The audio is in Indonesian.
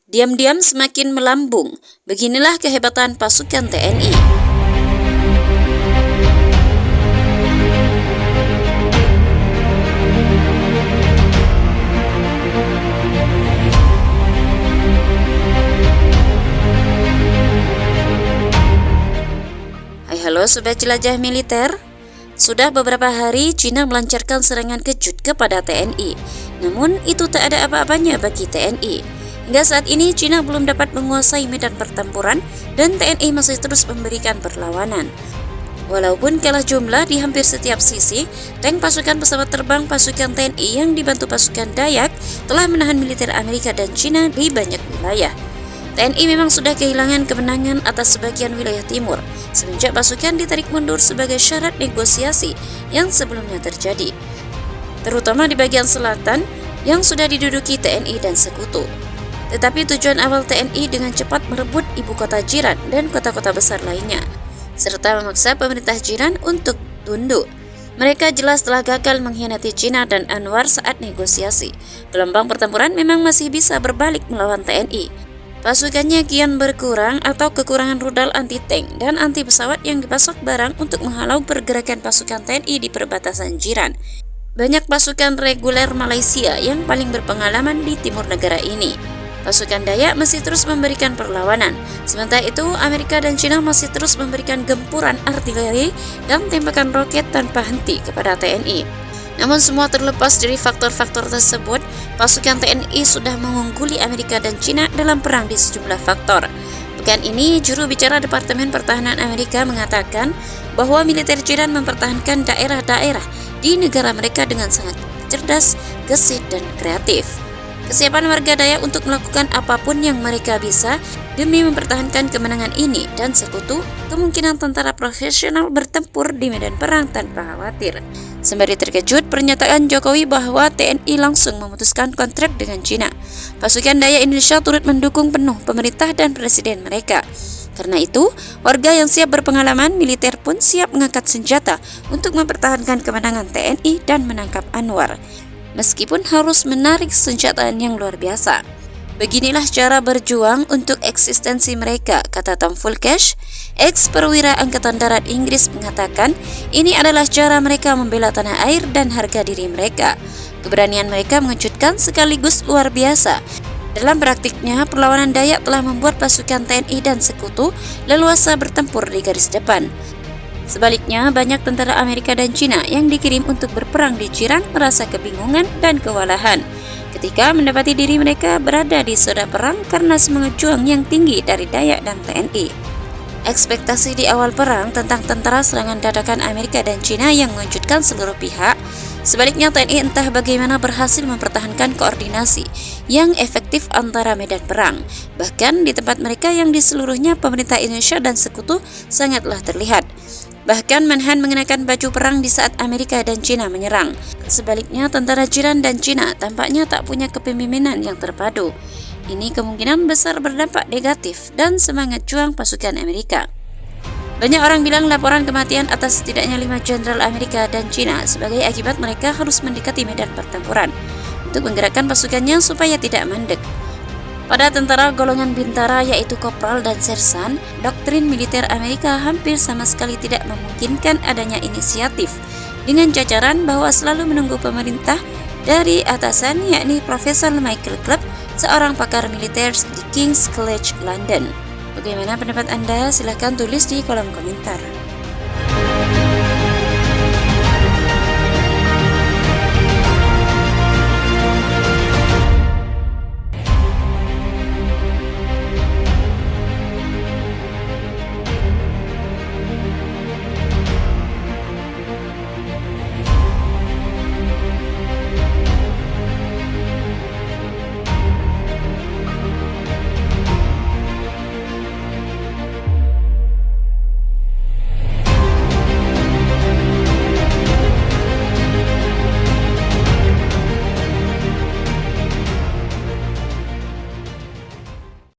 Diam-diam semakin melambung. Beginilah kehebatan pasukan TNI. Hai halo Sobat Jelajah Militer. Sudah beberapa hari Cina melancarkan serangan kejut kepada TNI. Namun itu tak ada apa-apanya bagi TNI. Hingga saat ini Cina belum dapat menguasai medan pertempuran dan TNI masih terus memberikan perlawanan. Walaupun kalah jumlah di hampir setiap sisi, tank pasukan pesawat terbang pasukan TNI yang dibantu pasukan Dayak telah menahan militer Amerika dan Cina di banyak wilayah. TNI memang sudah kehilangan kemenangan atas sebagian wilayah timur semenjak pasukan ditarik mundur sebagai syarat negosiasi yang sebelumnya terjadi, terutama di bagian selatan yang sudah diduduki TNI dan sekutu. Tetapi tujuan awal TNI dengan cepat merebut ibu kota jiran dan kota-kota besar lainnya, serta memaksa pemerintah jiran untuk tunduk. Mereka jelas telah gagal mengkhianati Cina dan Anwar saat negosiasi. Gelombang pertempuran memang masih bisa berbalik melawan TNI. Pasukannya kian berkurang atau kekurangan rudal anti-tank dan anti-pesawat yang dipasok barang untuk menghalau pergerakan pasukan TNI di perbatasan jiran. Banyak pasukan reguler Malaysia yang paling berpengalaman di timur negara ini. Pasukan Dayak masih terus memberikan perlawanan. Sementara itu, Amerika dan Cina masih terus memberikan gempuran artileri dan tembakan roket tanpa henti kepada TNI. Namun semua terlepas dari faktor-faktor tersebut, pasukan TNI sudah mengungguli Amerika dan Cina dalam perang di sejumlah faktor. Pekan ini, juru bicara Departemen Pertahanan Amerika mengatakan bahwa militer jiran mempertahankan daerah-daerah di negara mereka dengan sangat cerdas, gesit, dan kreatif. Kesiapan warga Dayak untuk melakukan apapun yang mereka bisa demi mempertahankan kemenangan ini dan sekutu kemungkinan tentara profesional bertempur di medan perang tanpa khawatir. Sembari terkejut pernyataan Jokowi bahwa TNI langsung memutuskan kontrak dengan Cina. Pasukan Dayak Indonesia turut mendukung penuh pemerintah dan presiden mereka. Karena itu, warga yang siap berpengalaman militer pun siap mengangkat senjata untuk mempertahankan kemenangan TNI dan menangkap Anwar, meskipun harus menarik senjataan yang luar biasa. Beginilah cara berjuang untuk eksistensi mereka, kata Tom Fulkesh, ex-perwira Angkatan Darat Inggris mengatakan, ini adalah cara mereka membela tanah air dan harga diri mereka. Keberanian mereka mengejutkan sekaligus luar biasa. Dalam praktiknya, perlawanan Dayak telah membuat pasukan TNI dan sekutu leluasa bertempur di garis depan. Sebaliknya, banyak tentara Amerika dan Cina yang dikirim untuk berperang di jiran merasa kebingungan dan kewalahan ketika mendapati diri mereka berada di zona perang karena semangat juang yang tinggi dari Dayak dan TNI. Ekspektasi di awal perang tentang tentara serangan dadakan Amerika dan Cina yang mengejutkan seluruh pihak. Sebaliknya, TNI entah bagaimana berhasil mempertahankan koordinasi yang efektif antara medan perang. Bahkan di tempat mereka yang di seluruhnya pemerintah Indonesia dan sekutu sangatlah terlihat. Bahkan Menhan mengenakan baju perang di saat Amerika dan Cina menyerang. Sebaliknya, tentara jiran dan Cina tampaknya tak punya kepemimpinan yang terpadu. Ini kemungkinan besar berdampak negatif dan semangat juang pasukan Amerika. Banyak orang bilang laporan kematian atas setidaknya 5 jenderal Amerika dan Cina sebagai akibat mereka harus mendekati medan pertempuran untuk menggerakkan pasukannya supaya tidak mandek. Pada tentara golongan bintara yaitu kopral dan sersan, doktrin militer Amerika hampir sama sekali tidak memungkinkan adanya inisiatif dengan jajaran bahwa selalu menunggu pemerintah dari atasan, yakni Profesor Michael Clubb, seorang pakar militer di King's College London. Bagaimana pendapat Anda? Silahkan tulis di kolom komentar.